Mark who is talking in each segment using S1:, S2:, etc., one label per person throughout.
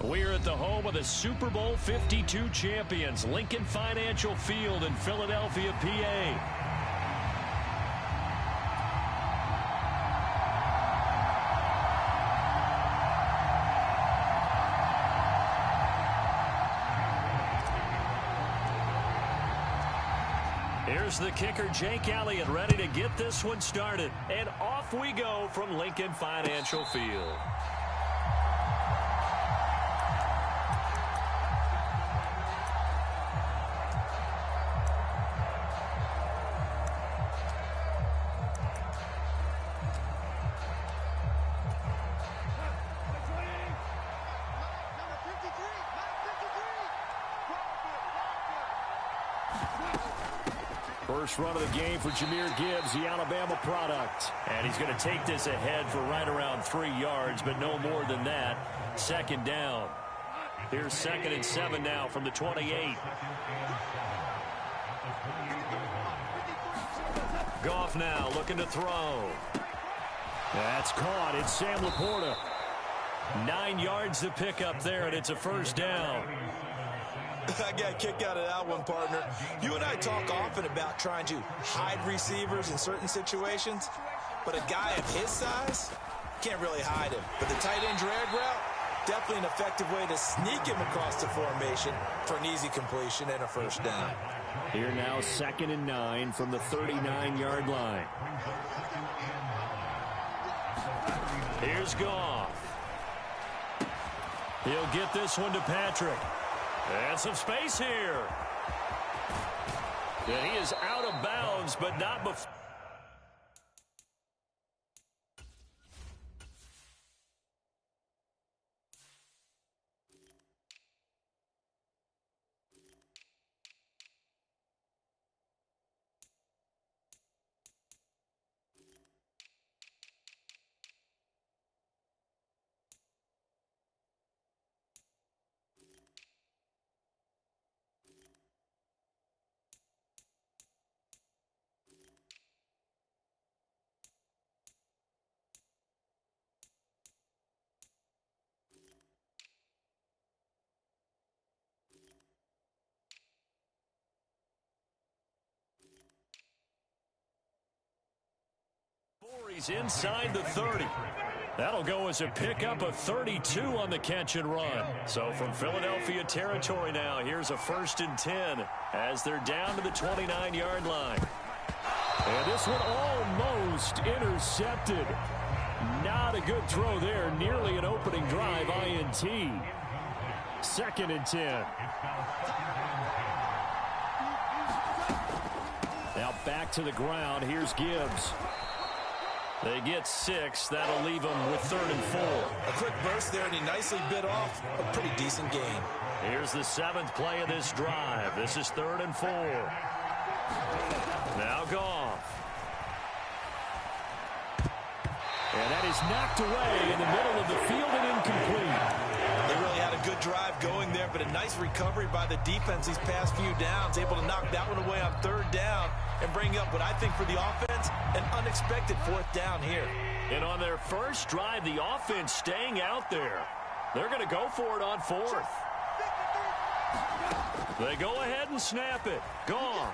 S1: We're at the home of the Super Bowl 52 champions, Lincoln Financial Field in Philadelphia, PA. Here's the kicker, Jake Elliott, ready to get this one started. And off we go from Lincoln Financial Field. First run of the game for Jahmyr Gibbs, the Alabama product. And he's going to take this ahead for right around 3 yards, but no more than that. Second down. Here's 2nd and 7 now from the 28. Goff now looking to throw. That's caught. It's Sam Laporta. 9 yards to pick up there, and it's a first down.
S2: I got a kick out of that one, partner. You and I talk often about trying to hide receivers in certain situations, but a guy of his size can't really hide him. But the tight end drag route, definitely an effective way to sneak him across the formation for an easy completion and a first down.
S1: Here now, 2nd and 9 from the 39-yard line. Here's Goff. He'll get this one to Patrick. And some space here. And he is out of bounds, but not before. He's inside the 30. That'll go as a pickup of 32 on the catch and run. So from Philadelphia territory now, here's a 1st and 10 as they're down to the 29-yard line. And this one almost intercepted. Not a good throw there. Nearly an opening drive INT. 2nd and 10. Now back to the ground. Here's Gibbs. They get 6. That'll leave them with 3rd and 4.
S2: A quick burst there, and he nicely bit off a pretty decent game.
S1: Here's the 7th play of this drive. This is 3rd and 4. Now Goff. And that is knocked away in the middle of the field and incomplete.
S2: They really had a good drive going there, but a nice recovery by the defense these past few downs. Able to knock that one away on 3rd down and bring up what I think for the offense, an unexpected 4th down here.
S1: And on their first drive, the offense staying out there. They're going to go for it on 4th. They go ahead and snap it. Goff.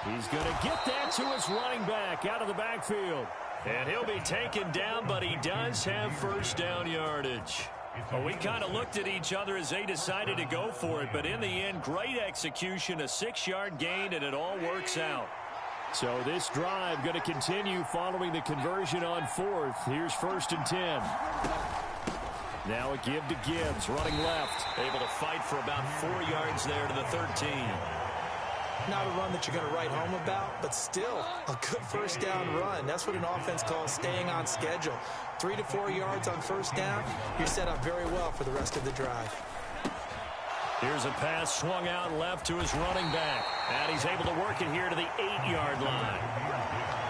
S1: He's going to get that to his running back out of the backfield. And he'll be taken down, but he does have first down yardage. Well, we kind of looked at each other as they decided to go for it, but in the end, great execution, a 6-yard gain, and it all works out. So this drive going to continue following the conversion on 4th. Here's 1st and 10. Now a give to Gibbs, running left. Able to fight for about 4 yards there to the 13.
S2: Not a run that you're going to write home about, but still a good first down run. That's what an offense calls staying on schedule. 3 to 4 yards on first down, you're set up very well for the rest of the drive.
S1: Here's a pass swung out left to his running back. And he's able to work it here to the 8-yard line.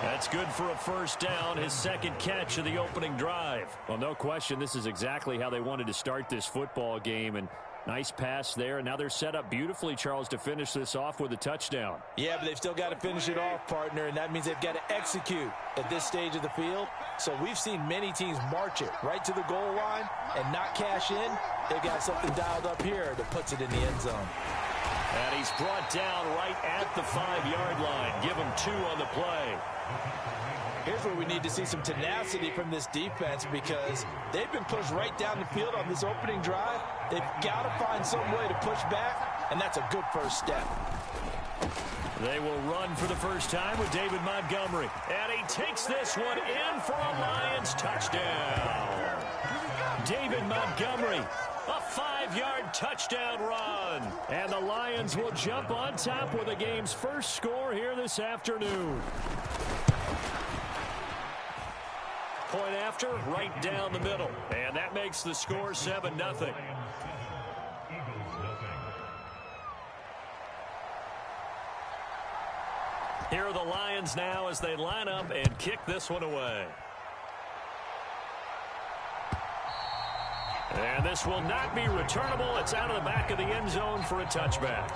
S1: That's good for a first down, his 2nd catch of the opening drive. Well, no question, this is exactly how they wanted to start this football game. And Nice pass there, and now they're set up beautifully, Charles, to finish this off with a touchdown.
S2: Yeah, but they've still got to finish it off, partner, and that means they've got to execute at this stage of the field. So we've seen many teams march it right to the goal line and not cash in. They've got something dialed up here that puts it in the end zone.
S1: And he's brought down right at the 5-yard line. Give him 2 on the play.
S2: Here's where we need to see some tenacity from this defense because they've been pushed right down the field on this opening drive. They've got to find some way to push back, and that's a good first step.
S1: They will run for the first time with David Montgomery. And he takes this one in for a Lions touchdown. David Montgomery, a 5-yard touchdown run. And the Lions will jump on top with the game's first score here this afternoon. Point after, right down the middle. And that makes the score 7-0. Here are the Lions now as they line up and kick this one away. And this will not be returnable. It's out of the back of the end zone for a touchback.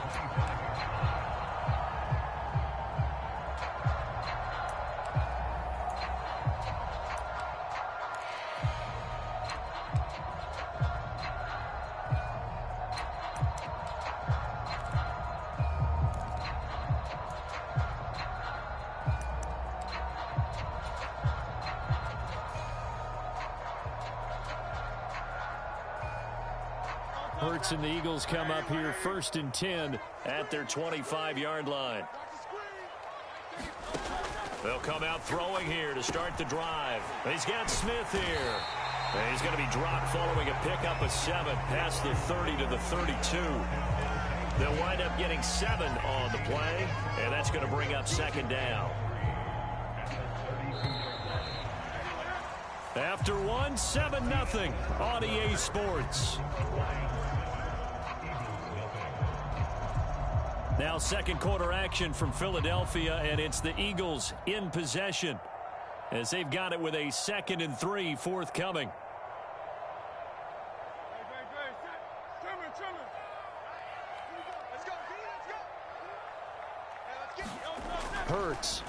S1: Hurts and the Eagles come up here 1st and 10 at their 25-yard line. They'll come out throwing here to start the drive. He's got Smith here. And he's going to be dropped following a pickup of 7 past the 30 to the 32. They'll wind up getting 7 on the play, and that's going to bring up 2nd down. After 1, 7-0 on EA Sports. Now 2nd quarter action from Philadelphia, and it's the Eagles in possession as they've got it with a 2nd and 3 forthcoming. Hurts.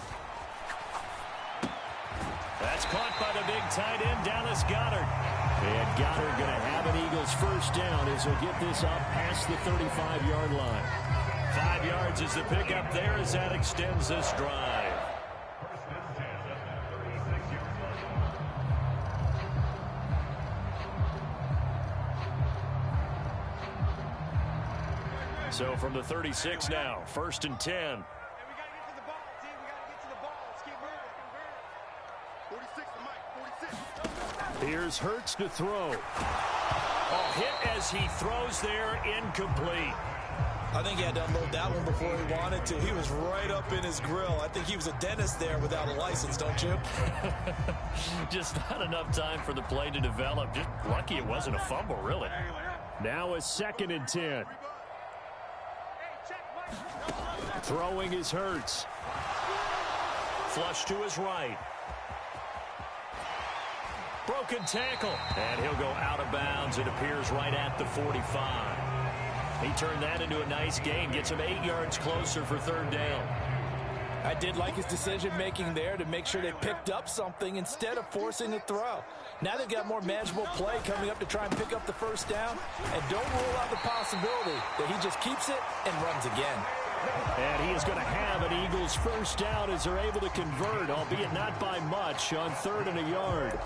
S1: That's caught by the big tight end, Dallas Goedert. And Goedert going to have an Eagles first down as he'll get this up past the 35-yard line. 5 yards is the pickup there as that extends this drive. So from the 36 now, 1st and 10. Here's Hurts to throw. A hit as he throws there, incomplete.
S2: I think he had to unload that one before he wanted to. He was right up in his grill. I think he was a dentist there without a license, don't you?
S1: Just not enough time for the play to develop. Just lucky it wasn't a fumble, really. Now a 2nd and 10. Throwing is Hurts. Flush to his right. Broken tackle. And he'll go out of bounds. It appears right at the 45. He turned that into a nice gain. Gets him 8 yards closer for 3rd down.
S2: I did like his decision-making there to make sure they picked up something instead of forcing the throw. Now they've got more manageable play coming up to try and pick up the first down. And don't rule out the possibility that he just keeps it and runs again.
S1: And he is going to have an Eagles first down as they're able to convert, albeit not by much, on 3rd and a yard.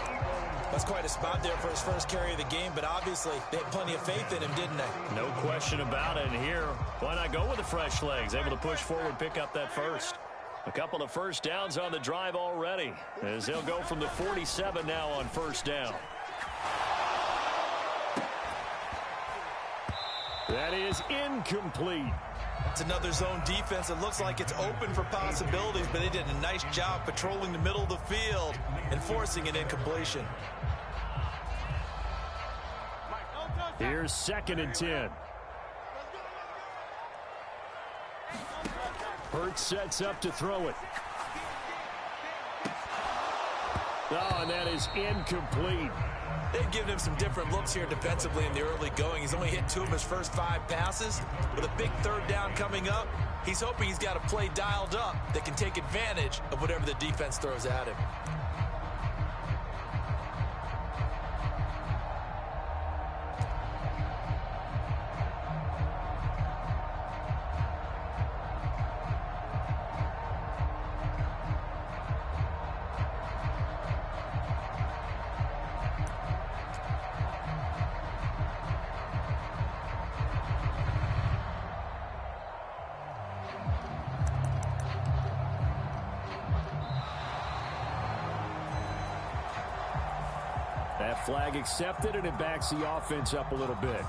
S2: That's quite a spot there for his first carry of the game, but obviously they had plenty of faith in him, didn't they?
S1: No question about it. And here, why not go with the fresh legs? Able to push forward, pick up that first. A couple of first downs on the drive already, as they'll go from the 47 now on 1st down. That is incomplete.
S2: It's another zone defense. It looks like it's open for possibilities, but they did a nice job patrolling the middle of the field and forcing an incompletion.
S1: Here's 2nd and 10. Hurts sets up to throw it. Oh, and that is incomplete.
S2: They've given him some different looks here defensively in the early going. He's only hit 2 of his first 5 passes. With a big third down coming up, he's hoping he's got a play dialed up that can take advantage of whatever the defense throws at him.
S1: That flag accepted, and it backs the offense up a little bit.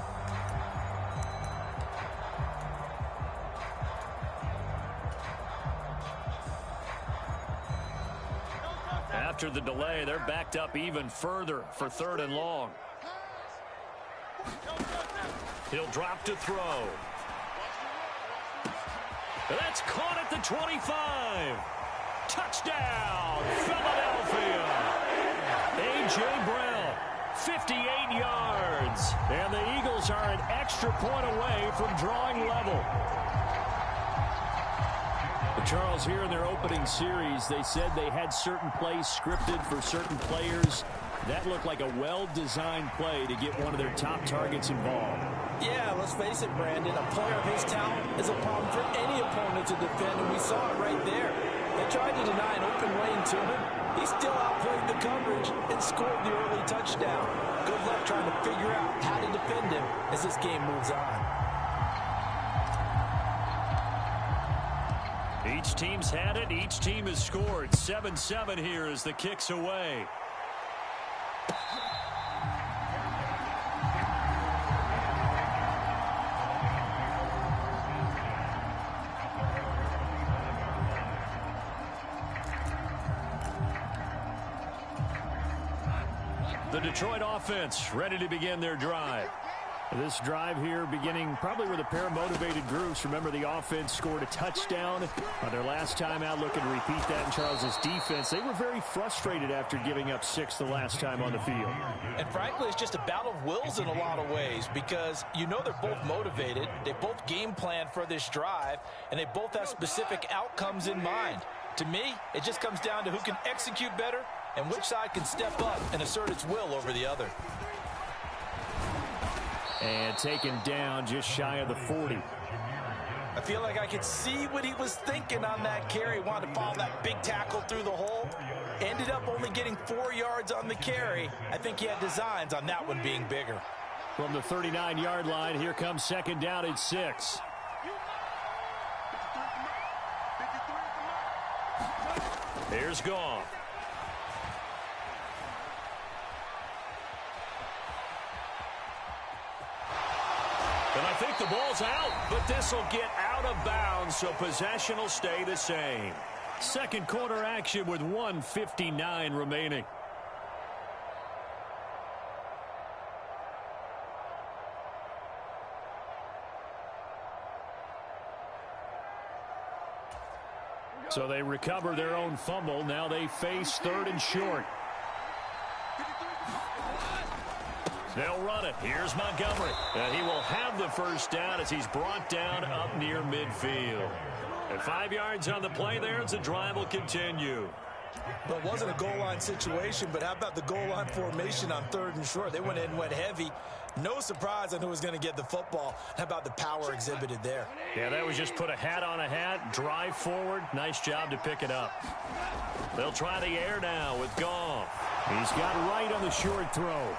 S1: After the delay, they're backed up even further for 3rd and long. He'll drop to throw. That's caught at the 25. Touchdown, Philadelphia. A.J. Brown, 58 yards. And the Eagles are an extra point away from drawing level. Charles, here in their opening series, they said they had certain plays scripted for certain players. That looked like a well-designed play to get one of their top targets involved.
S3: Yeah, let's face it, Brandon. A player of his talent is a problem for any opponent to defend, and we saw it right there. They tried to deny an open lane to him. He still outplayed the coverage and scored the early touchdown. Good luck trying to figure out how to defend him as this game moves on.
S1: Each team's had it. Each team has scored. 7-7 here as the kick's away. The Detroit offense ready to begin their drive. This drive here beginning probably with a pair of motivated groups. Remember, the offense scored a touchdown on their last time out, looking to repeat that in Charles's defense. They were very frustrated after giving up 6 the last time on the field.
S3: And frankly, it's just a battle of wills in a lot of ways because you know they're both motivated. They both game plan for this drive, and they both have specific outcomes in mind. To me, it just comes down to who can execute better and which side can step up and assert its will over the other.
S1: And taken down just shy of the 40.
S3: I feel like I could see what he was thinking on that carry. Wanted to follow that big tackle through the hole. Ended up only getting 4 yards on the carry. I think he had designs on that one being bigger.
S1: From the 39-yard line, here comes 2nd down at 6. Here's Goff. And I think the ball's out, but this will get out of bounds, so possession will stay the same. Second quarter action with 1:59 remaining. So they recover their own fumble. Now they face 3rd and short. They'll run it. Here's Montgomery. And he will have the first down as he's brought down up near midfield. And 5 yards on the play there as the drive will continue.
S2: Well, it wasn't a goal line situation, but how about the goal line formation on 3rd and short? They went in, went heavy. No surprise on who was going to get the football. How about the power exhibited there?
S1: Yeah, that was just put a hat on a hat, drive forward. Nice job to pick it up. They'll try the air now with Goff. He's got right on the short throw.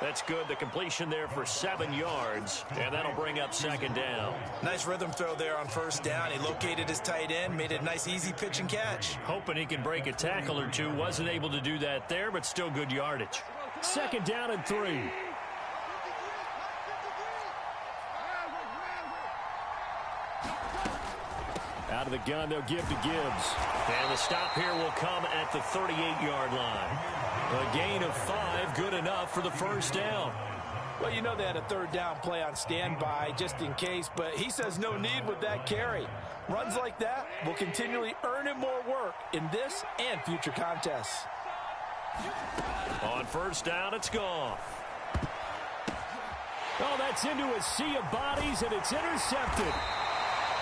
S1: That's good. The completion there for 7 yards, and that'll bring up 2nd down.
S2: Nice rhythm throw there on 1st down. He located his tight end, made it a nice, easy pitch and catch.
S1: Hoping he can break a tackle or two. Wasn't able to do that there, but still good yardage. 2nd down and 3. Out of the gun, they'll give to Gibbs. And the stop here will come at the 38-yard line. A gain of 5, good enough for the first down.
S3: Well, you know they had a third down play on standby just in case, but he says no need with that carry. Runs like that will continually earn him more work in this and future contests.
S1: On first down, it's gone. Oh, that's into a sea of bodies, and it's intercepted.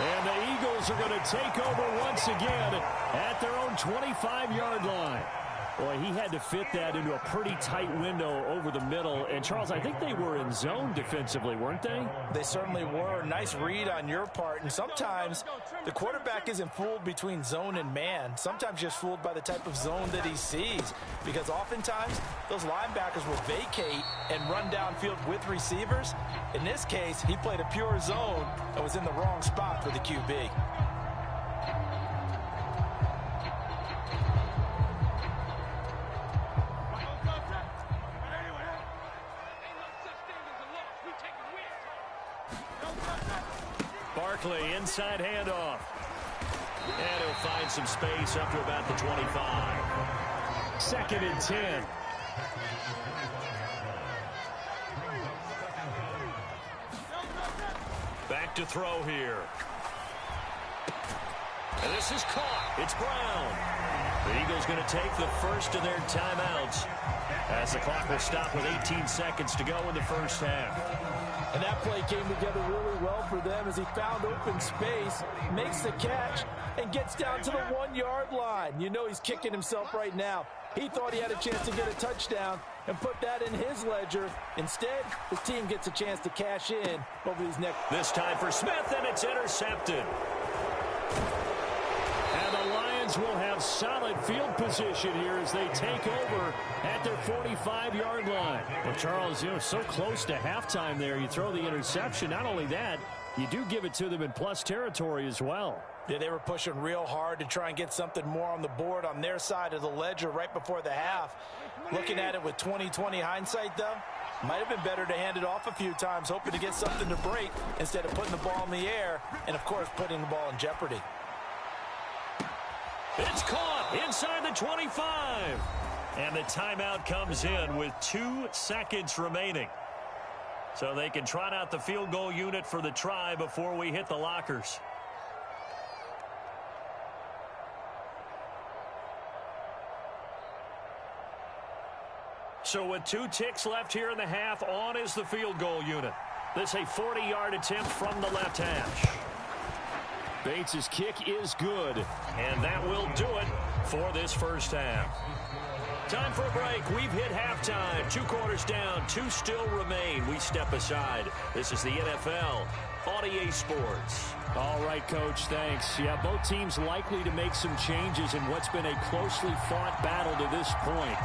S1: And the Eagles are going to take over once again at their own 25-yard line. Boy, he had to fit that into a pretty tight window over the middle. And, Charles, I think they were in zone defensively, weren't they?
S3: They certainly were. Nice read on your part. And sometimes the quarterback isn't fooled between zone and man. Sometimes just fooled by the type of zone that he sees. Because oftentimes, those linebackers will vacate and run downfield with receivers. In this case, he played a pure zone and was in the wrong spot for the QB.
S1: Barkley, inside handoff. And he'll find some space up to about the 25. 2nd and 10. Back to throw here. And this is caught. It's Brown. The Eagles going to take the first of their timeouts as the clock will stop with 18 seconds to go in the first half.
S3: And that play came together really well for them as he found open space, makes the catch, and gets down to the 1-yard line. You know he's kicking himself right now. He thought he had a chance to get a touchdown and put that in his ledger. Instead, his team gets a chance to cash in over these next.
S1: This time for Smith, and it's intercepted. And the Lions will have solid field position here as they take over at their 45-yard line. Well, Charles, so close to halftime there. You throw the interception. Not only that, you do give it to them in plus territory as well.
S3: Yeah, they were pushing real hard to try and get something more on the board on their side of the ledger right before the half. Looking at it with 20/20 hindsight, though, might have been better to hand it off a few times, hoping to get something to break instead of putting the ball in the air and, of course, putting the ball in jeopardy.
S1: It's caught inside the 25. And the timeout comes in with 2 seconds remaining. So they can trot out the field goal unit for the try before we hit the lockers. So with 2 ticks left here in the half, on is the field goal unit. This a 40-yard attempt from the left hash. Bates' kick is good, and that will do it for this first half. Time for a break. We've hit halftime. 2 quarters down, 2 still remain. We step aside. This is the NFL on EA Sports. All right, Coach, thanks. Yeah, both teams likely to make some changes in what's been a closely fought battle to this point.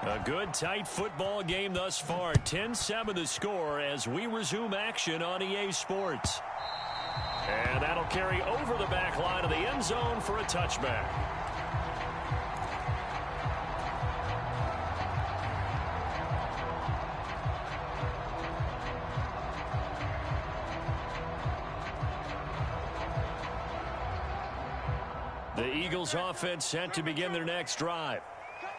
S1: A good, tight football game thus far. 10-7 the score as we resume action on EA Sports. And that'll carry over the back line of the end zone for a touchback. The Eagles offense set to begin their next drive.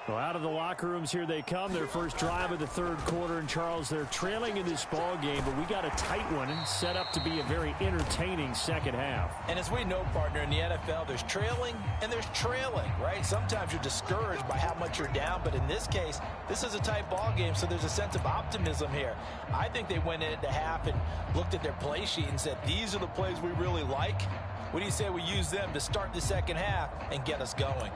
S1: Well, out of the locker rooms here they come. Their first drive of the third quarter. And, Charles, they're trailing in this ball game, but we got a tight one and set up to be a very entertaining second half.
S3: And as we know, partner, in the NFL, there's trailing and there's trailing, right? Sometimes you're discouraged by how much you're down, but in this case, this is a tight ball game, so there's a sense of optimism here. I think they went into half and looked at their play sheet and said, these are the plays we really like. What do you say we use them to start the second half and get us going?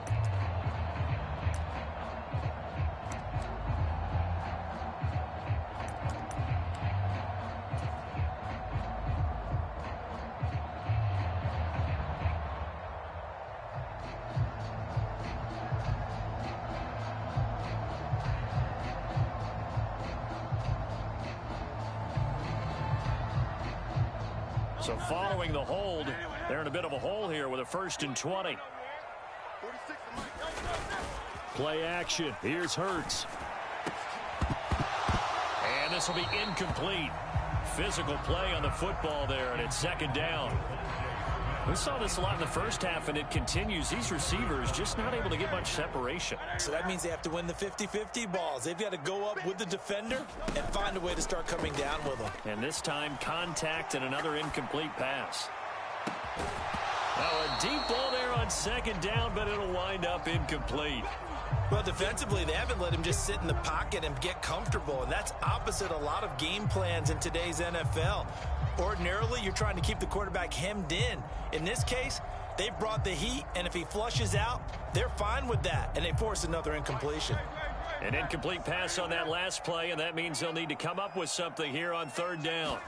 S1: So following the hold, they're in a bit of a hole here with a 1st and 20. Play action. Here's Hurts. And this will be incomplete. Physical play on the football there, and it's 2nd down. We saw this a lot in the first half, and it continues. These receivers just not able to get much separation.
S2: So that means they have to win the 50-50 balls. They've got to go up with the defender and find a way to start coming down with them.
S1: And this time, contact and another incomplete pass. Oh, a deep ball there on second down, but it'll wind up incomplete.
S2: Well, defensively, they haven't let him just sit in the pocket and get comfortable, and that's opposite a lot of game plans in today's NFL. Ordinarily, you're trying to keep the quarterback hemmed in. In this case, they've brought the heat, and if he flushes out, they're fine with that, and they force another incompletion.
S1: An incomplete pass on that last play, and that means they'll need to come up with something here on third down.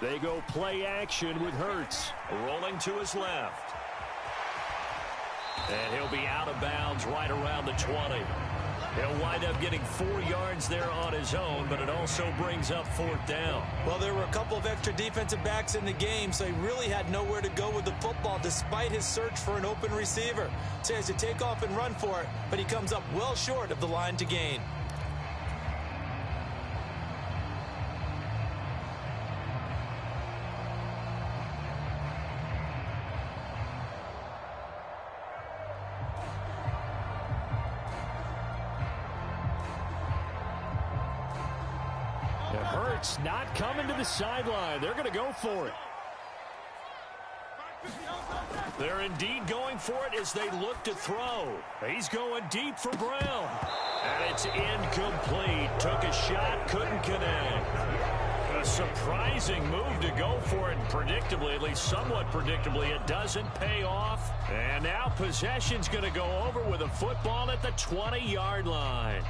S1: They go play action with Hurts, rolling to his left. And he'll be out of bounds right around the 20. He'll wind up getting 4 yards there on his own, but it also brings up fourth down.
S2: Well, there were a couple of extra defensive backs in the game, so he really had nowhere to go with the football despite his search for an open receiver. So he has to take off and run for it, but he comes up well short of the line to gain.
S1: Hurts not coming to the sideline. They're going to go for it. They're indeed going for it as they look to throw. He's going deep for Brown. And it's incomplete. Took a shot, couldn't connect. A surprising move to go for it. Predictably, at least somewhat predictably, it doesn't pay off. And now possession's going to go over with a football at the 20-yard line.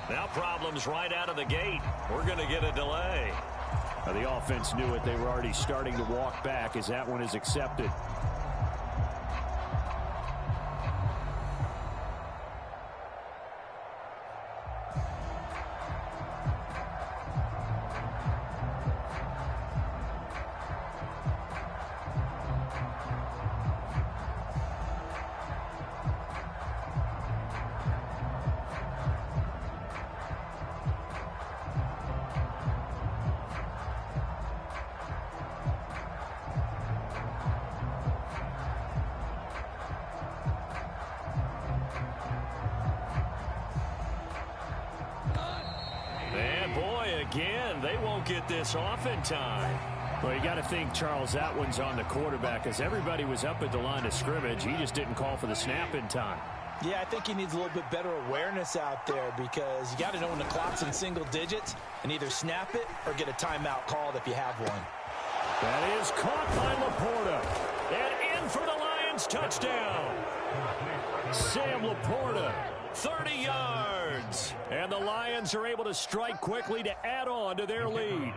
S1: Now problems right out of the gate. We're going to get a delay. The offense knew it. They were already starting to walk back as that one is accepted. Again, they won't get this off in time. Well, you got to think, Charles, that one's on the quarterback as everybody was up at the line of scrimmage. He just didn't call for the snap in time.
S3: Yeah, I think he needs a little bit better awareness out there because you got to know when the clock's in single digits and either snap it or get a timeout called if you have one.
S1: That is caught by Laporta. And in for the Lions touchdown. Sam Laporta, 30 yards. And the Lions are able to strike quickly to add on to their lead.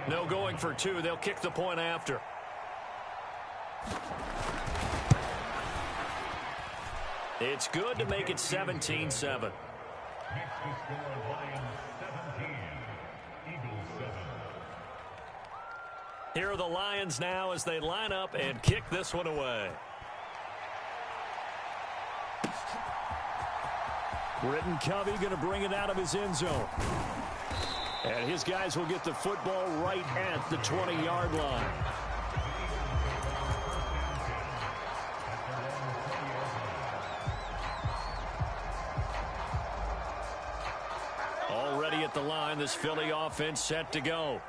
S1: No going for two. They'll kick the point after. It's good to make it 17-7. Here are the Lions now as they line up and kick this one away. Britton Covey going to bring it out of his end zone. And his guys will get the football right at the 20-yard line. Already at the line, this Philly offense set to go.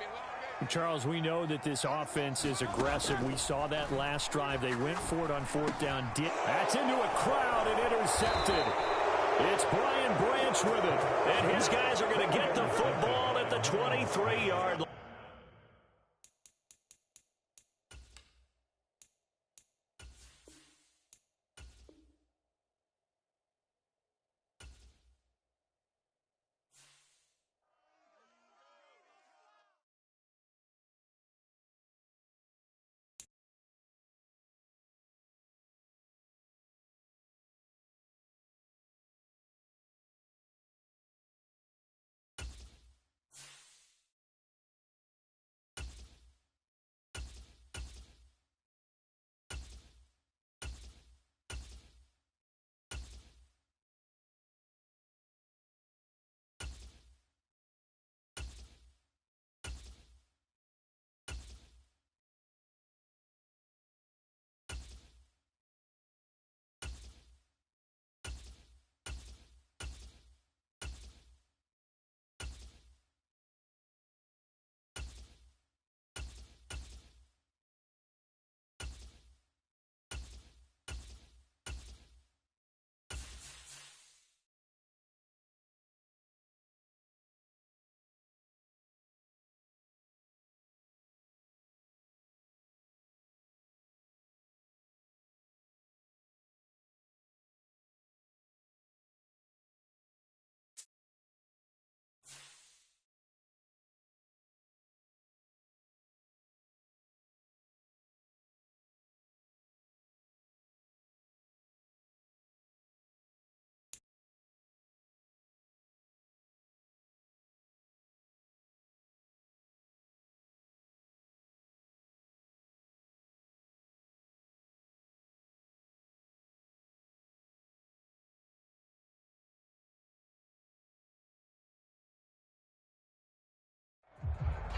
S1: Charles, we know that this offense is aggressive. We saw that last drive. They went for it on fourth down. That's into a crowd and intercepted. It's Brian Branch with it. And his guys are going to get the football at the 23-yard line.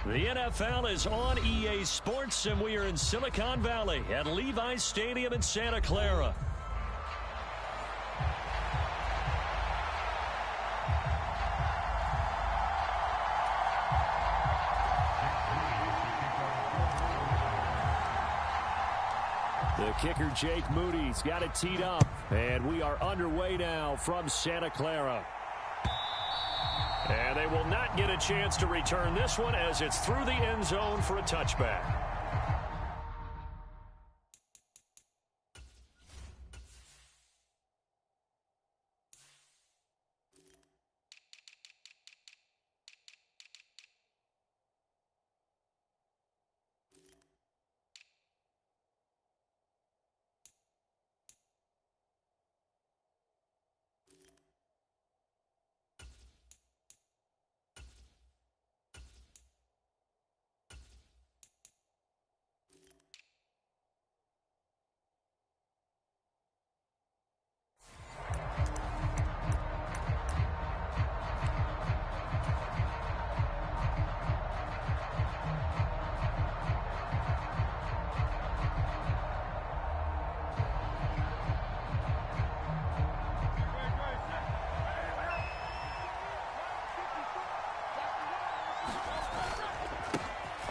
S1: The NFL is on EA Sports, and we are in Silicon Valley at Levi's Stadium in Santa Clara. The kicker, Jake Moody's got it teed up, and we are underway now from Santa Clara. And they will not get a chance to return this one as it's through the end zone for a touchback.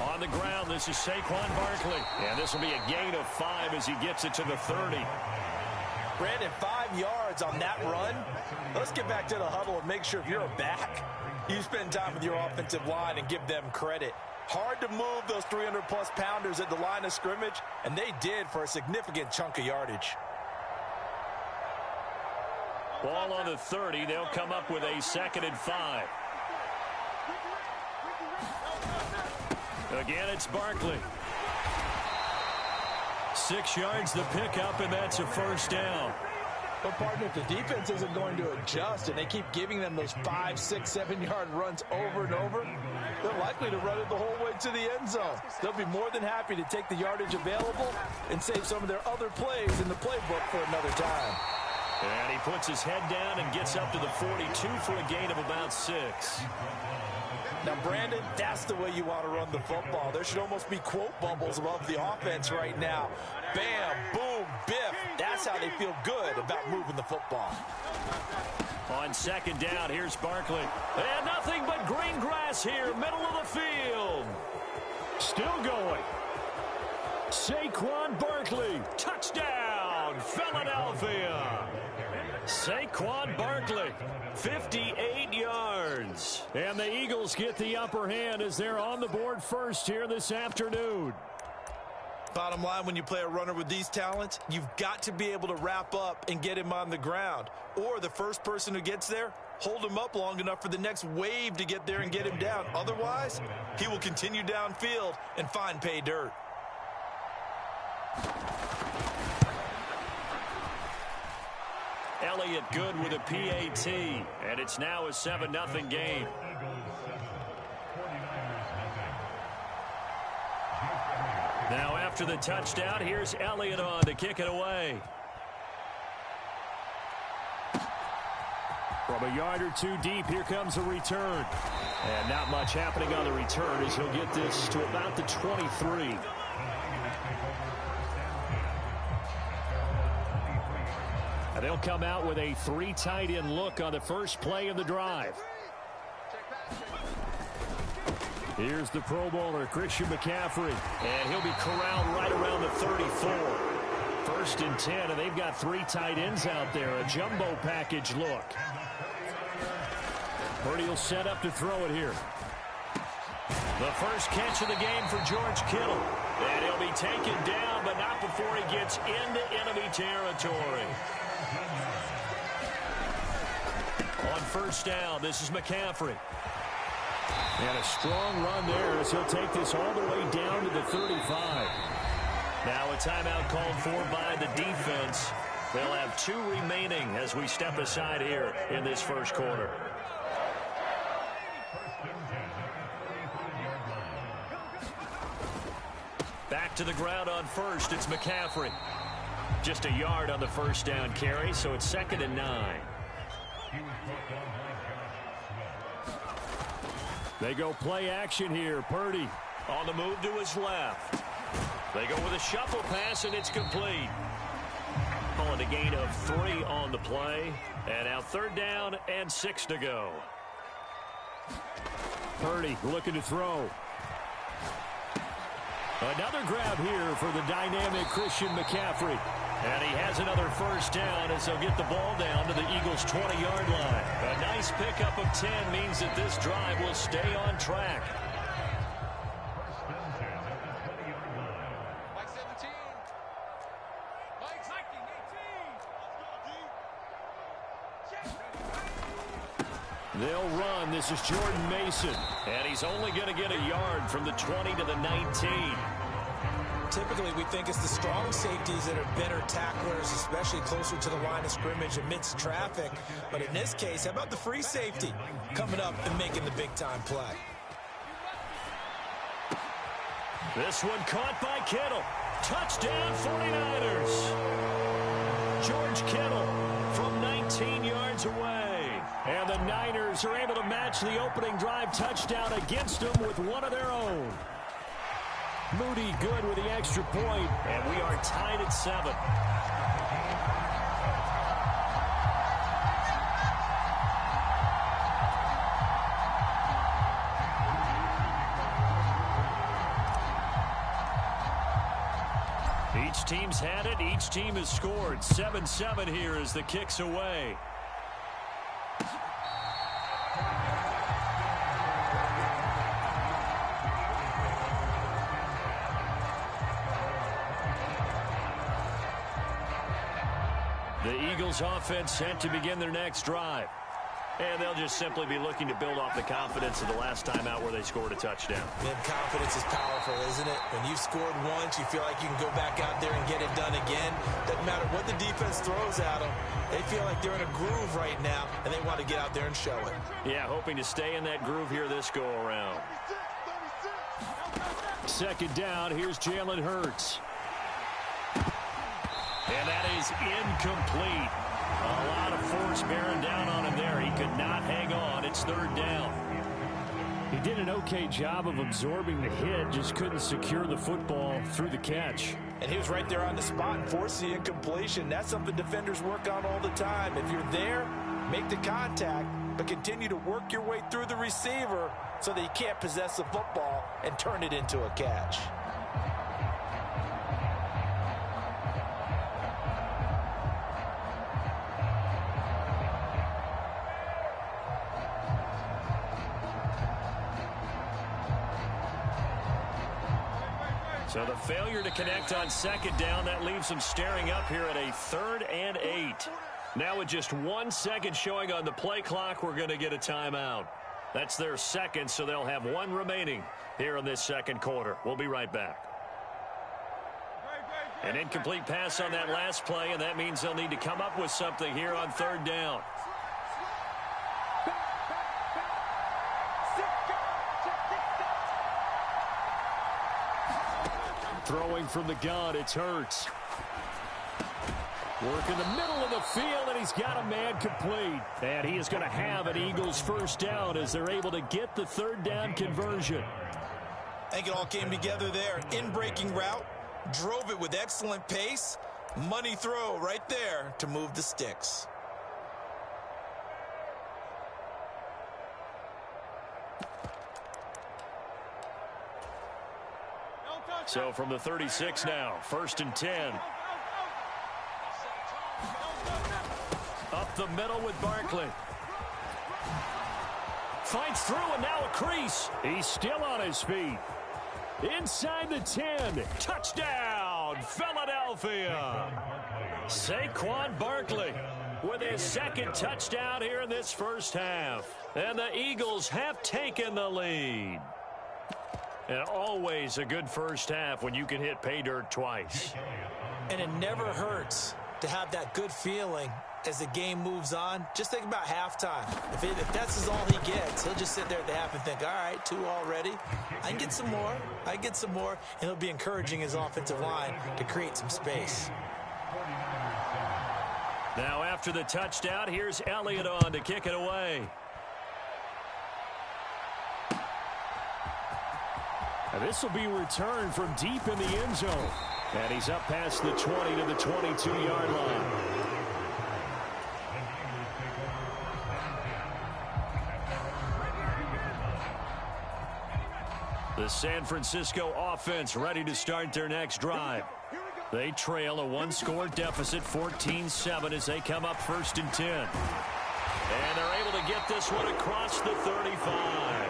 S1: On the ground, this is Saquon Barkley. And this will be a gain of 5 as he gets it to the 30.
S3: Brandon, 5 yards on that run. Let's get back to the huddle and make sure if you're a back, you spend time with your offensive line and give them credit. Hard to move those 300-plus pounders at the line of scrimmage, and they did for a significant chunk of yardage.
S1: Ball on the 30. They'll come up with a 2nd and 5. Again, it's Barkley. 6 yards the pickup, and that's a first down.
S3: But, partner, if the defense isn't going to adjust and they keep giving them those 5, 6, 7-yard runs over and over, they're likely to run it the whole way to the end zone. They'll be more than happy to take the yardage available and save some of their other plays in the playbook for another time.
S1: And he puts his head down and gets up to the 42 for a gain of about 6.
S3: Now, Brandon, that's the way you want to run the football. There should almost be quote bubbles above the offense right now. Bam, boom, biff. That's how they feel good about moving the football.
S1: On 2nd down, here's Barkley. And nothing but green grass here, middle of the field. Still going. Saquon Barkley, touchdown, Philadelphia. Saquon Barkley, 58 yards. And the Eagles get the upper hand as they're on the board first here this afternoon.
S2: Bottom line, when you play a runner with these talents, you've got to be able to wrap up and get him on the ground. Or the first person who gets there, hold him up long enough for the next wave to get there and get him down. Otherwise, he will continue downfield and find pay dirt.
S1: Elliott good with a PAT, and it's now a 7-0 game. Now after the touchdown, here's Elliott on to kick it away. From a yard or two deep, here comes a return. And not much happening on the return as he'll get this to about the 23. And they'll come out with a 3 tight end look on the first play of the drive. Here's the Pro Bowler, Christian McCaffrey. And he'll be corralled right around the 34. 1st and 10, and they've got 3 tight ends out there. A jumbo package look. Purdy will set up to throw it here. The first catch of the game for George Kittle. And he'll be taken down, but not before he gets into enemy territory. On 1st down, this is McCaffrey. And a strong run there as he'll take this all the way down to the 35. Now a timeout called for by the defense. They'll have 2 remaining as we step aside here in this first quarter. Back to the ground on 1st, it's McCaffrey. Just a yard on the 1st down carry, so it's 2nd and 9. They go play action here. Purdy on the move to his left. They go with a shuffle pass, and it's complete. Calling a gain of 3 on the play. And now 3rd down and 6 to go. Purdy looking to throw. Another grab here for the dynamic Christian McCaffrey. And he has another 1st down as they'll get the ball down to the Eagles' 20-yard line. A nice pickup of 10 means that this drive will stay on track. They'll run. This is Jordan Mason. And he's only going to get a yard from the 20 to the 19.
S2: Typically, we think it's the strong safeties that are better tacklers, especially closer to the line of scrimmage amidst traffic. But in this case, how about the free safety coming up and making the big-time play?
S1: This one caught by Kittle. Touchdown, 49ers. George Kittle from 19 yards away. And the Niners are able to match the opening drive touchdown against them with one of their own. Moody good with the extra point, and we are tied at 7. Each team's had it. Each team has scored. 7-7 here as the kick's away. The Eagles offense set to begin their next drive. And they'll just simply be looking to build off the confidence of the last time out where they scored a touchdown.
S2: And confidence is powerful, isn't it? When you've scored once, you feel like you can go back out there and get it done again. Doesn't matter what the defense throws at them. They feel like they're in a groove right now, and they want to get out there and show it. Yeah,
S1: hoping to stay in that groove here this go-around. 2nd down, here's Jalen Hurts. And that is incomplete. A lot of force bearing down on him there. He could not hang on. It's 3rd down. He did an okay job of absorbing the hit, just couldn't secure the football through the catch.
S3: And he was right there on the spot and forced the incompletion. That's something defenders work on all the time. If you're there, make the contact, but continue to work your way through the receiver so that you can't possess the football and turn it into a catch.
S1: So the failure to connect on 2nd down, that leaves them staring up here at a 3rd and 8. Now with just 1 second showing on the play clock, we're going to get a timeout. That's their 2nd, so they'll have 1 remaining here in this 2nd quarter. We'll be right back. An incomplete pass on that last play, and that means they'll need to come up with something here on 3rd down. Throwing from the gun, it's Hurts. Work in the middle of the field, and he's got a man complete. And he is going to have an Eagles 1st down as they're able to get the 3rd down conversion.
S2: I think it all came together there. In-breaking route, drove it with excellent pace. Money throw right there to move the sticks.
S1: So from the 36 now, 1st and 10. Up the middle with Barkley. Fights through, and now a crease. He's still on his feet. Inside the 10. Touchdown, Philadelphia. Saquon Barkley with his 2nd touchdown here in this 1st half. And the Eagles have taken the lead. And always a good 1st half when you can hit pay dirt twice.
S2: And it never hurts to have that good feeling as the game moves on. Just think about halftime. If that's all he gets, he'll just sit there at the half and think, all right, 2 already. I can get some more. I can get some more. And he'll be encouraging his offensive line to create some space.
S1: Now after the touchdown, here's Elliott on to kick it away. And this will be returned from deep in the end zone. And he's up past the 20 to the 22-yard line. The San Francisco offense ready to start their next drive. They trail a one-score deficit, 14-7, as they come up 1st and 10. And they're able to get this one across the 35.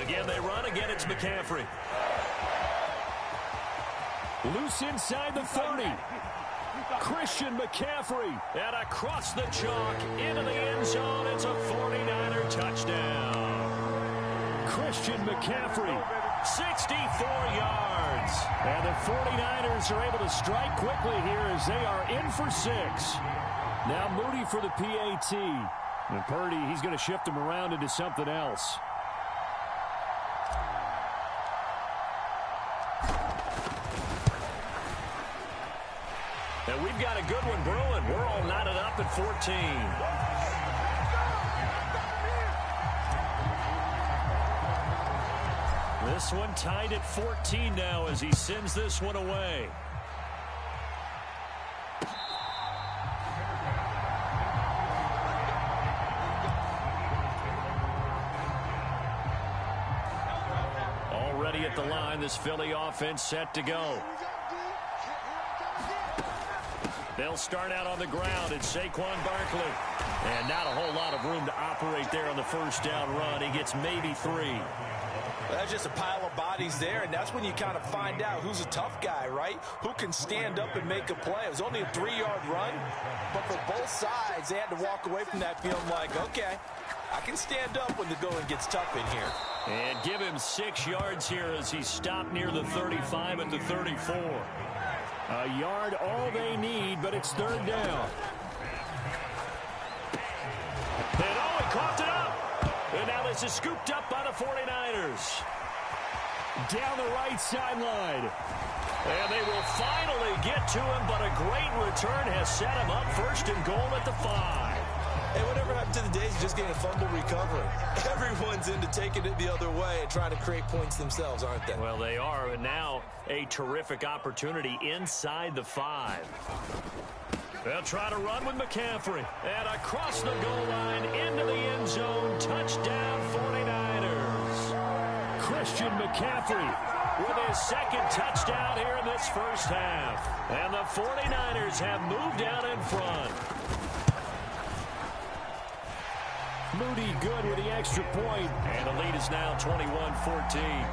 S1: Again, they run. Again, it's McCaffrey. Loose inside the 30. Christian McCaffrey. And across the chalk into the end zone. It's a 49er touchdown. Christian McCaffrey, 64 yards. And the 49ers are able to strike quickly here as they are in for 6. Now Moody for the PAT. And Purdy, he's going to shift him around into something else. And we've got a good one brewing. We're all knotted up at 14. This one tied at 14 now as he sends this one away. Already at the line, this Philly offense set to go. They'll start out on the ground. It's Saquon Barkley. And not a whole lot of room to operate there on the first down run. He gets maybe 3.
S3: That's just a pile of bodies there, and that's when you kind of find out who's a tough guy, right? Who can stand up and make a play. It was only a 3-yard run, but for both sides, they had to walk away from that feeling like, okay, I can stand up when the going gets tough in here.
S1: And give him 6 yards here as he's stopped near the 35 at the 34. A yard all they need, but it's 3rd down. And oh, he coughed it up. And now this is scooped up by the 49ers. Down the right sideline. And they will finally get to him, but a great return has set him up 1st and goal at the 5.
S2: Hey, whatever happened to the days of just getting a fumble recovery? Everyone's into taking it the other way and trying to create points themselves, aren't they?
S1: Well, they are, and now a terrific opportunity inside the 5. They'll try to run with McCaffrey. And across the goal line into the end zone. Touchdown 49ers. Christian McCaffrey with his 2nd touchdown here in this first half. And the 49ers have moved out in front. Moody good with the extra point. And the lead is now 21-14.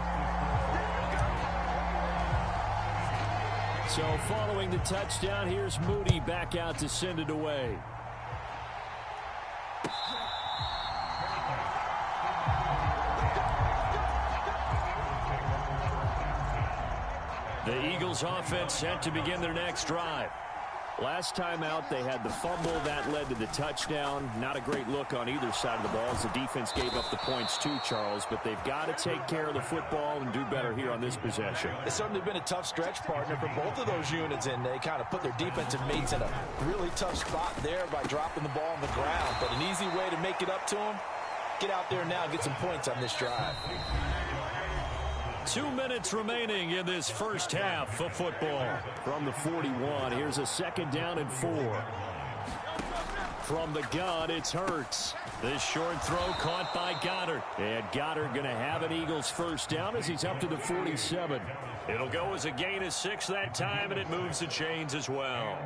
S1: So following the touchdown, here's Moody back out to send it away. The Eagles offense set to begin their next drive. Last time out, they had the fumble. That led to the touchdown. Not a great look on either side of the ball as the defense gave up the points too, Charles. But they've got to take care of the football and do better here on this possession.
S3: It's certainly been a tough stretch, partner, for both of those units, and they kind of put their defensive mates in a really tough spot there by dropping the ball on the ground. But an easy way to make it up to them, get out there now and get some points on this drive.
S1: 2 minutes remaining in this first half of football. From the 41, here's a 2nd down and 4. From the gun, it's Hurts. This short throw caught by Goddard. And Goddard going to have an Eagles first down as he's up to the 47. It'll go as a gain of 6 that time, and it moves the chains as well.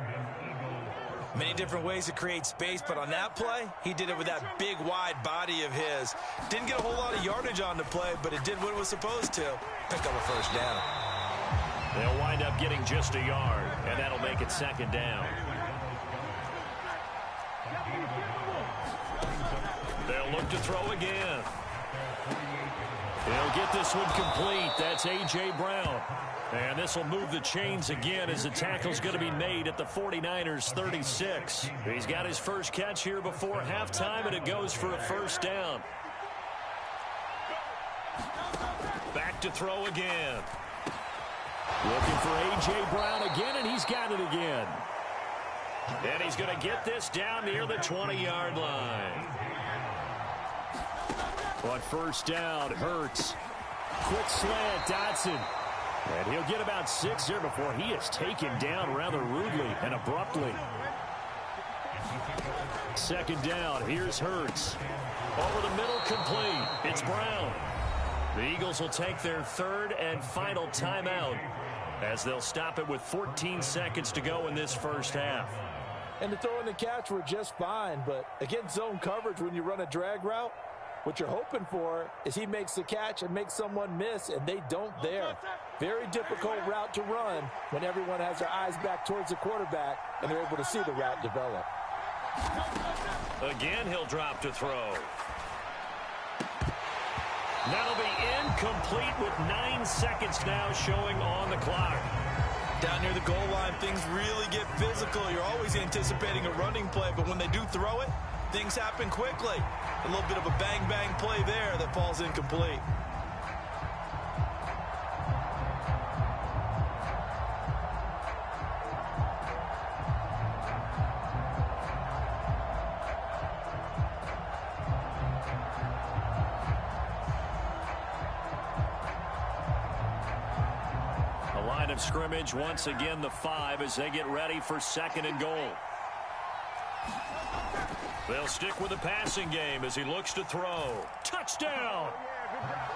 S2: Many different ways to create space, but on that play, he did it with that big, wide body of his. Didn't get a whole lot of yardage on the play, but it did what it was supposed to. Pick up a first down.
S1: They'll wind up getting just a yard, and that'll make it 2nd down. They'll look to throw again. They'll get this one complete. That's A.J. Brown. And this will move the chains again as the tackle's going to be made at the 49ers 36. He's got his first catch here before halftime, and it goes for a first down. Back to throw again. Looking for A.J. Brown again, and he's got it again. And he's going to get this down near the 20-yard line. On first down, Hurts. Quick slant, Dotson. And he'll get about 6 there before he is taken down rather rudely and abruptly. Second down, here's Hurts. Over the middle, complete. It's Brown. The Eagles will take their third and final timeout as they'll stop it with 14 seconds to go in this first half.
S3: And the throw and the catch were just fine, but against zone coverage when you run a drag route, what you're hoping for is he makes the catch and makes someone miss, and they don't there. Very difficult route to run when everyone has their eyes back towards the quarterback and they're able to see the route develop.
S1: Again, he'll drop to throw. That'll be incomplete with 9 seconds now showing on the clock.
S2: Down near the goal line, things really get physical. You're always anticipating a running play, but when they do throw it, things happen quickly. A little bit of a bang-bang play there that falls incomplete.
S1: Of scrimmage once again the 5 as they get ready for second and goal. They'll stick with the passing game as he looks to throw. Touchdown!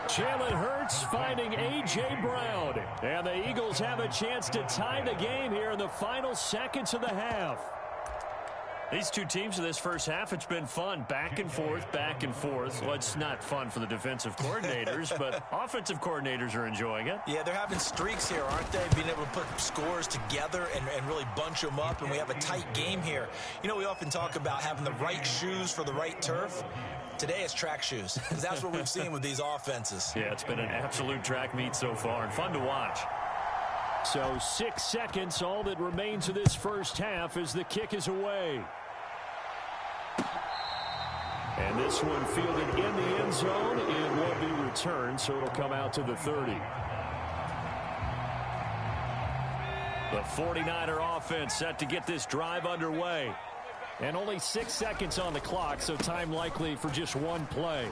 S1: Jalen Hurts finding A.J. Brown. And the Eagles have a chance to tie the game here in the final seconds of the half. These two teams in this first half, it's been fun. Back and forth, back and forth. Well, it's not fun for the defensive coordinators, but offensive coordinators are enjoying it.
S2: Yeah, they're having streaks here, aren't they? Being able to put scores together and really bunch them up, and we have a tight game here. You know, we often talk about having the right shoes for the right turf. Today it's track shoes, because that's what we've seen with these offenses.
S1: Yeah, it's been an absolute track meet so far, and fun to watch. So 6 seconds, all that remains of this first half as the kick is away. And this one fielded in the end zone. It will be returned, so it'll come out to the 30. The 49er offense set to get this drive underway. And only 6 seconds on the clock, so time likely for just one play.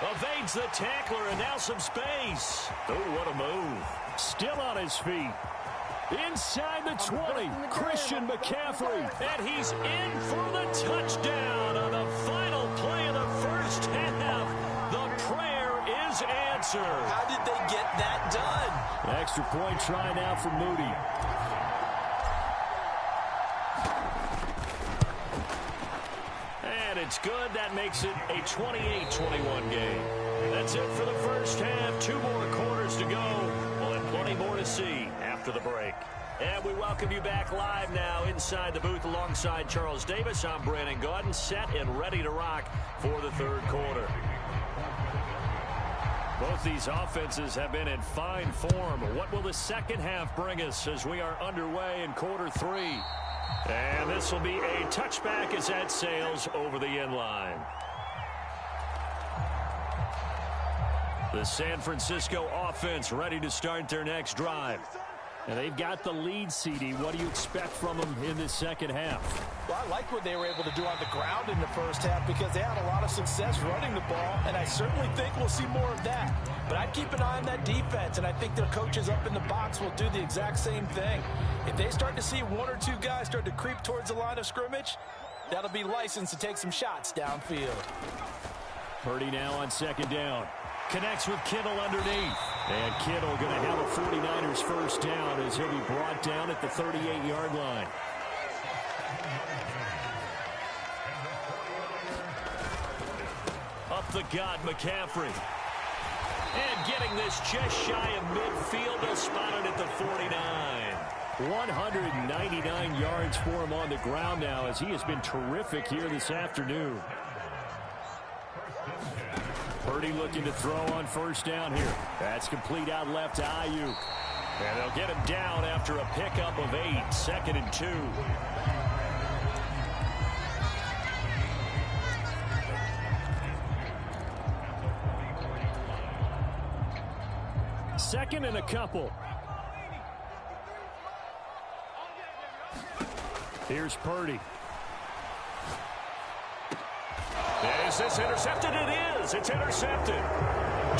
S1: Evades the tackler, and now some space. Oh, what a move. Still on his feet. Inside the 20, Christian McCaffrey. And he's in for the touchdown on the final play of the first half. The prayer is answered.
S2: How did they get that done?
S1: Extra point try now for Moody. And it's good. That makes it a 28-21 game. That's it for the first half. 2 more quarters to go. We'll have plenty more to see after the break. And we welcome you back live now inside the booth alongside Charles Davis. I'm Brandon Gaudin, set and ready to rock for the third quarter. Both these offenses have been in fine form. What will the second half bring us as we are underway in quarter 3? And this will be a touchback as that sails over the end line. The San Francisco offense ready to start their next drive. And they've got the lead, CD. What do you expect from them in this second half?
S3: Well, I like what they were able to do on the ground in the first half because they had a lot of success running the ball, and I certainly think we'll see more of that. But I'd keep an eye on that defense, and I think their coaches up in the box will do the exact same thing. If they start to see 1 or 2 guys start to creep towards the line of scrimmage, that'll be licensed to take some shots downfield.
S1: Purdy now on second down. Connects with Kittle underneath. And Kittle going to have a 49ers first down as he'll be brought down at the 38-yard line. Up the gut, McCaffrey. And getting this just shy of midfield. They'll spot it at the 49. 199 yards for him on the ground now as he has been terrific here this afternoon. Purdy looking to throw on first down here. That's complete out left to Ayuk. And they'll get him down after a pickup of 8. 2nd and 2. Second and a couple. Here's Purdy. Is this intercepted? It is. It's intercepted.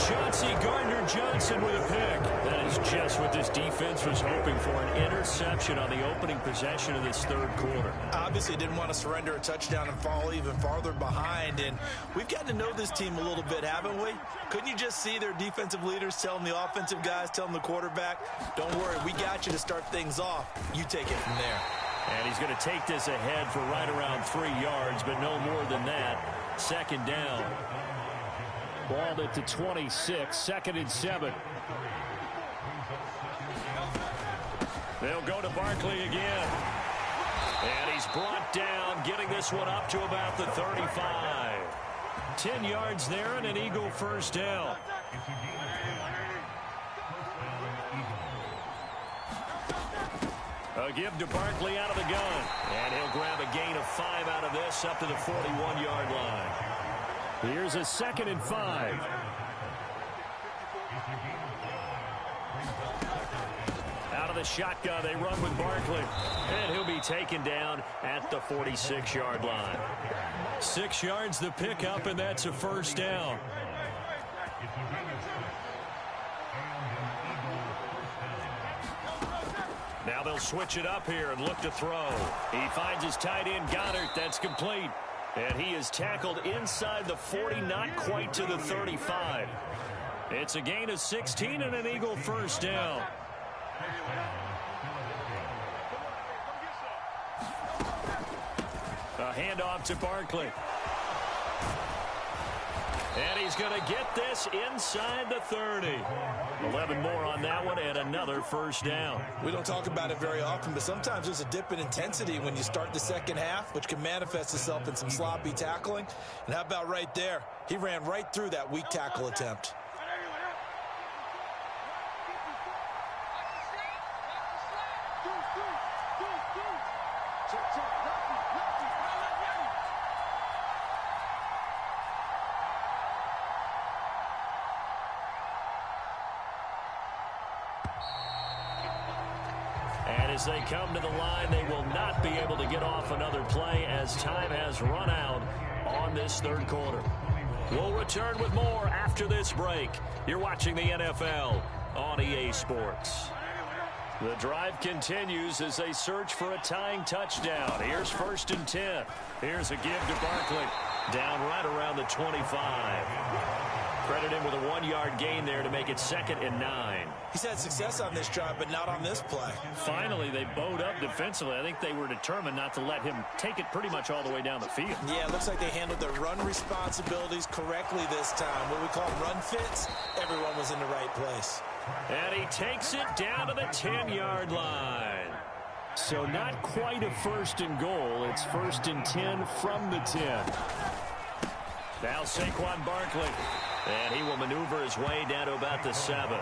S1: Chauncey Gardner-Johnson with a pick. That is just what this defense was hoping for, an interception on the opening possession of this third quarter.
S2: Obviously didn't want to surrender a touchdown and fall even farther behind, and we've gotten to know this team a little bit, haven't we? Couldn't you just see their defensive leaders telling the offensive guys, telling the quarterback, don't worry, we got you to start things off. You take it from there.
S1: And he's going to take this ahead for right around 3 yards, but no more than that. Second down. Balled at the 26, 2nd and 7. They'll go to Barkley again. And he's brought down, getting this one up to about the 35. 10 yards there and an Eagle first down. A give to Barkley out of the gun. And he'll grab a gain of 5 out of this up to the 41-yard line. Here's a 2nd and 5. Out of the shotgun, they run with Barkley. And he'll be taken down at the 46-yard line. 6 yards the pickup, and that's a first down. Now they'll switch it up here and look to throw. He finds his tight end, Goddard. That's complete. And he is tackled inside the 40, not quite to the 35. It's a gain of 16 and an Eagle first down. A handoff to Barkley. And he's going to get this inside the 30. 11 more on that one and another first down.
S2: We don't talk about it very often, but sometimes there's a dip in intensity when you start the second half, which can manifest itself in some sloppy tackling. And how about right there? He ran right through that weak tackle attempt.
S1: As they come to the line, they will not be able to get off another play as time has run out on this third quarter. We'll return with more after this break. You're watching the NFL on EA Sports. The drive continues as they search for a tying touchdown. Here's 1st and 10. Here's a give to Barkley. Down right around the 25. Credit him with a 1-yard gain there to make it 2nd and 9.
S2: He's had success on this drive, but not on this play.
S1: Finally, they bowed up defensively. I think they were determined not to let him take it pretty much all the way down the field.
S2: Yeah, it looks like they handled their run responsibilities correctly this time. What we call run fits, everyone was in the right place.
S1: And he takes it down to the 10-yard line. So not quite a 1st and goal. It's 1st and 10 from the 10. Now Saquon Barkley. And he will maneuver his way down to about the 7.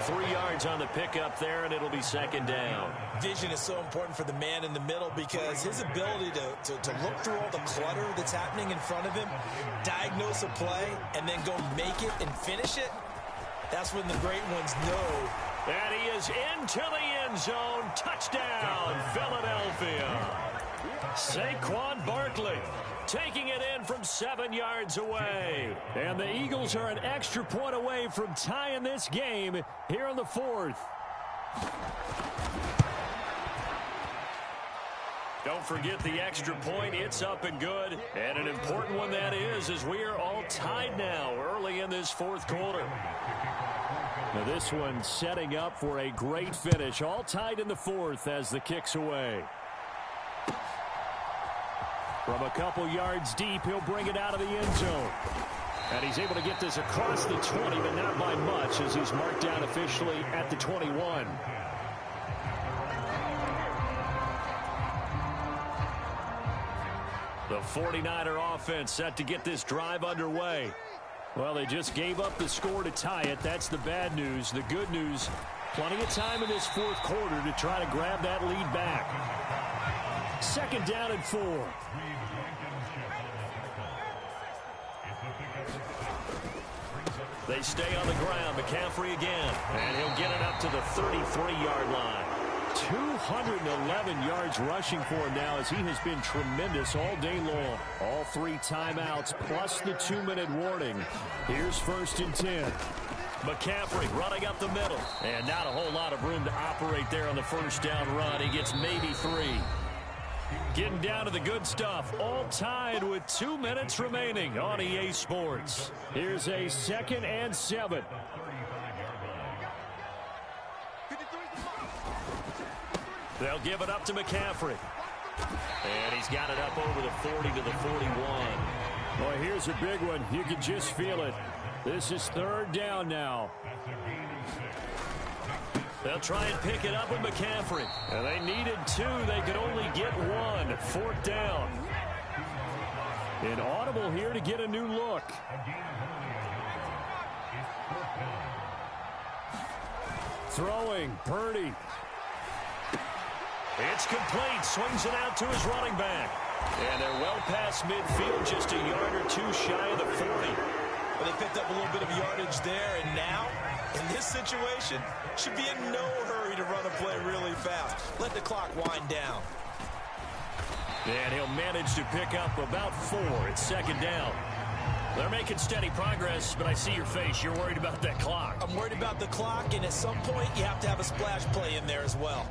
S1: 3 yards on the pickup there, and it'll be 2nd down.
S2: Vision is so important for the man in the middle because his ability to look through all the clutter that's happening in front of him, diagnose a play, and then go make it and finish it, that's when the great ones know.
S1: And he is into the end zone. Touchdown, Philadelphia. Saquon Barkley taking it in from 7 yards away. And the Eagles are an extra point away from tying this game here in the 4th. Don't forget the extra point. It's up and good. And an important one that is, as we are all tied now early in this 4th quarter. Now this one setting up for a great finish. All tied in the 4th as the kick's away. From a couple yards deep, he'll bring it out of the end zone. And he's able to get this across the 20, but not by much as he's marked down officially at the 21. The 49er offense set to get this drive underway. Well, they just gave up the score to tie it. That's the bad news. The good news, plenty of time in this 4th quarter to try to grab that lead back. 2nd down and 4. They stay on the ground. McCaffrey again. And he'll get it up to the 33-yard line. 211 yards rushing for him now as he has been tremendous all day long. All 3 timeouts plus the 2-minute warning. Here's 1st and 10. McCaffrey running up the middle. And not a whole lot of room to operate there on the first down run. He gets maybe 3. Getting down to the good stuff. All tied with 2 minutes remaining on EA Sports. Here's a 2nd and 7. They'll give it up to McCaffrey. And he's got it up over the 40 to the 41. Boy, here's a big one. You can just feel it. This is 3rd down now. They'll try and pick it up with McCaffrey. And they needed 2. They could only get 1. 4th down. Inaudible here to get a new look. Throwing, Purdy. It's complete. Swings it out to his running back. And they're well past midfield, just a yard or 2 shy of the 40.
S2: Well, they picked up a little bit of yardage there, and now, in this situation, should be in no hurry to run a play really fast. Let the clock wind down.
S1: And he'll manage to pick up about 4. It's 2nd down. They're making steady progress, but I see your face. You're worried about that clock.
S2: I'm worried about the clock, and at some point, you have to have a splash play in there as well.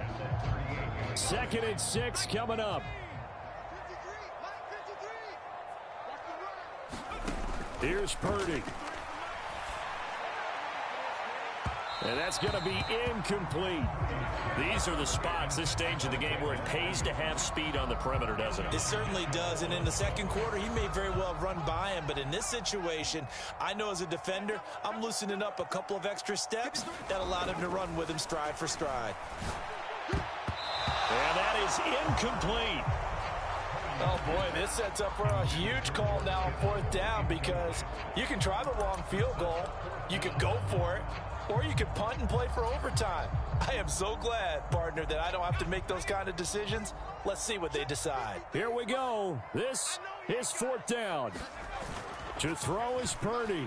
S1: 2nd and 6 coming up. Here's Purdy. And that's going to be incomplete. These are the spots, this stage of the game, where it pays to have speed on the perimeter, doesn't it?
S2: It certainly does. And in the second quarter, he may very well have run by him. But in this situation, I know as a defender, I'm loosening up a couple of extra steps that allowed him to run with him stride for stride.
S1: And that is incomplete.
S3: Oh, boy, this sets up for a huge call now on 4th down because you can try the long field goal, you can go for it, or you can punt and play for overtime. I am so glad, partner, that I don't have to make those kind of decisions. Let's see what they decide.
S1: Here we go. This is 4th down. To throw is Purdy.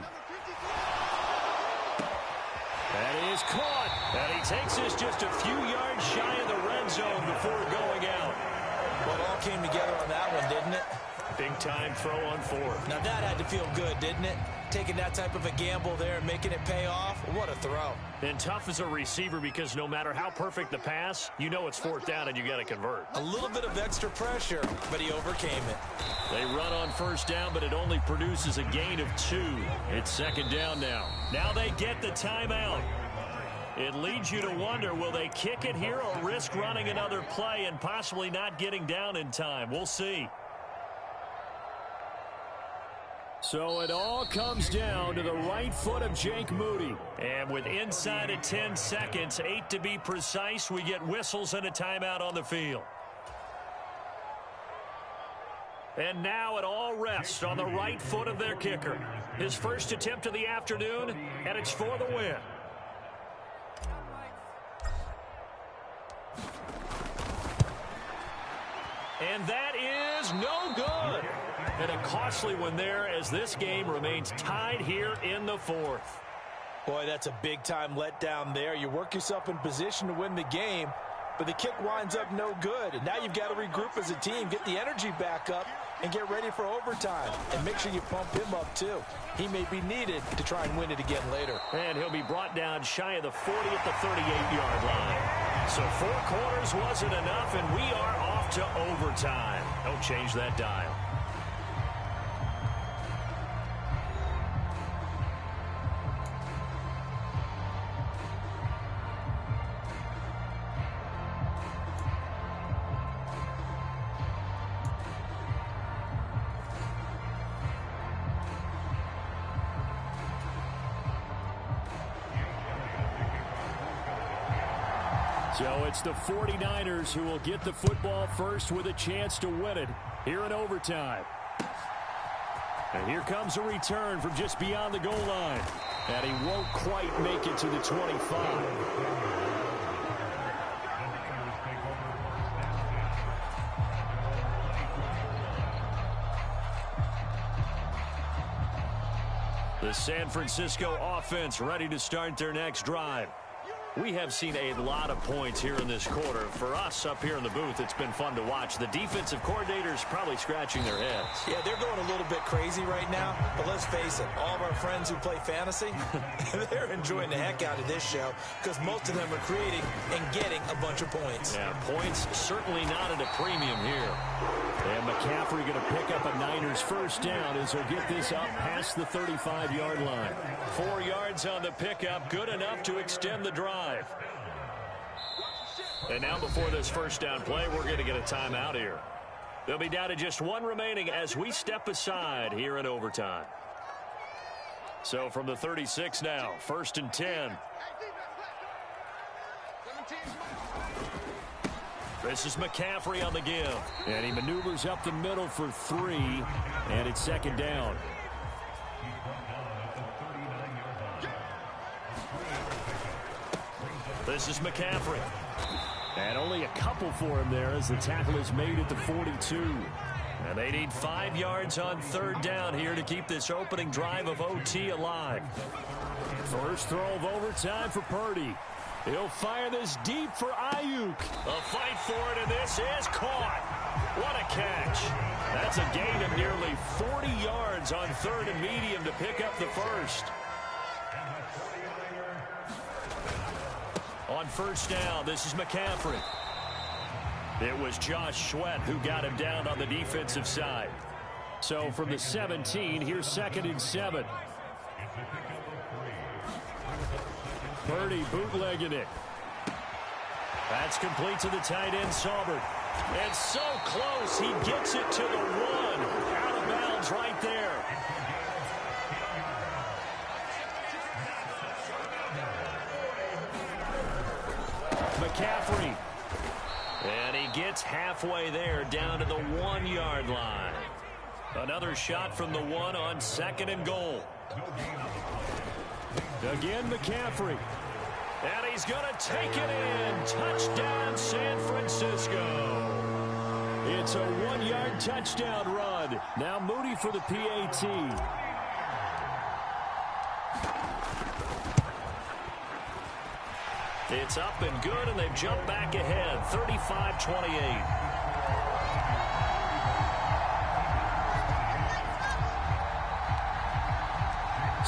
S1: That is caught. And he takes us just a few yards shy of the red zone before going out.
S2: Well, it all came together on that one, didn't it?
S1: Big time throw on 4th.
S2: Now that had to feel good, didn't it? Taking that type of a gamble there and making it pay off. What a throw.
S1: And tough as a receiver because no matter how perfect the pass, you know it's 4th down and you got to convert.
S2: A little bit of extra pressure, but he overcame it.
S1: They run on 1st down, but it only produces a gain of 2. It's 2nd down now. Now they get the timeout. It leads you to wonder, will they kick it here or risk running another play and possibly not getting down in time? We'll see. So it all comes down to the right foot of Jake Moody. And with inside of 10 seconds, 8 to be precise, we get whistles and a timeout on the field. And now it all rests on the right foot of their kicker. His first attempt of the afternoon, and it's for the win. And that is no good. And a costly one there as this game remains tied here in the 4th.
S3: Boy, that's a big-time letdown there. You work yourself in position to win the game, but the kick winds up no good. And now you've got to regroup as a team, get the energy back up, and get ready for overtime. And make sure you pump him up, too. He may be needed to try and win it again later.
S1: And he'll be brought down shy of the 40 at the 38-yard line. So 4 quarters wasn't enough, and we are off to overtime. Don't change that dial. So it's the 49ers who will get the football first with a chance to win it here in overtime. And here comes a return from just beyond the goal line. And he won't quite make it to the 25. The San Francisco offense ready to start their next drive. We have seen a lot of points here in this quarter. For us up here in the booth, it's been fun to watch. The defensive coordinators probably scratching their heads.
S2: Yeah, they're going a little bit crazy right now. But let's face it, all of our friends who play fantasy, they're enjoying the heck out of this show because most of them are creating and getting a bunch of points.
S1: Yeah, points certainly not at a premium here. And McCaffrey going to pick up a Niners first down as he'll get this up past the 35-yard line. 4 yards on the pickup, good enough to extend the drive. And now before this first down play, we're going to get a timeout here. They'll be down to just one remaining as we step aside here in overtime. So from the 36 now, 1st and 10. This is McCaffrey on the give. And he maneuvers up the middle for 3, and it's 2nd down. This is McCaffrey. And only a couple for him there as the tackle is made at the 42. And they need 5 yards on 3rd down here to keep this opening drive of OT alive. First throw of overtime for Purdy. He'll fire this deep for Ayuk. A fight for it, and this is caught. What a catch. That's a gain of nearly 40 yards on 3rd and medium to pick up the first. On 1st down, this is McCaffrey. It was Josh Sweat who got him down on the defensive side. So from the 17, here's 2nd and 7. Purdy bootlegging it. That's complete to the tight end, Saubert. And so close, he gets it to the 1. Out of bounds right there. McCaffrey. And he gets halfway there down to the 1-yard line. Another shot from the 1 on 2nd and goal. Again, McCaffrey. And he's going to take it in. Touchdown, San Francisco. It's a 1-yard touchdown run. Now Moody for the PAT. It's up and good, and they've jumped back ahead, 35-28.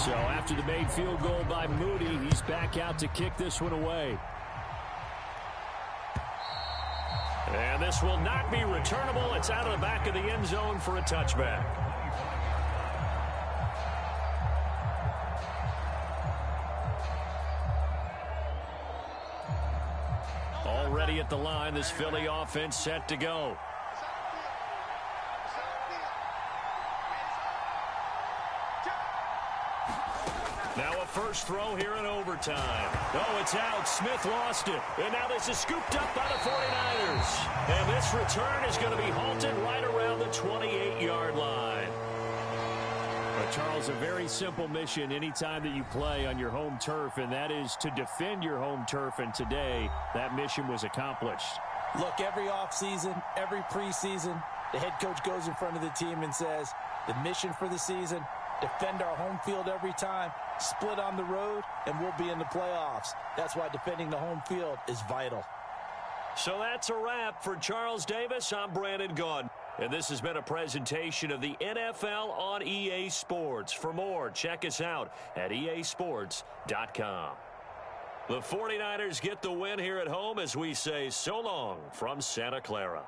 S1: So after the made field goal by Moody, he's back out to kick this one away. And this will not be returnable. It's out of the back of the end zone for a touchback. Already at the line, this Philly offense set to go. Now a first throw here in overtime. Oh, it's out. Smith lost it. And now this is scooped up by the 49ers. And this return is going to be halted right around the 28-yard line. But Charles, a very simple mission anytime that you play on your home turf, and that is to defend your home turf. And today, that mission was accomplished.
S3: Look, every offseason, every preseason, the head coach goes in front of the team and says, the mission for the season, defend our home field every time, split on the road, and we'll be in the playoffs. That's why defending the home field is vital.
S1: So that's a wrap for Charles Davis. I'm Brandon Gaudin. And this has been a presentation of the NFL on EA Sports. For more, check us out at easports.com. The 49ers get the win here at home as we say so long from Santa Clara.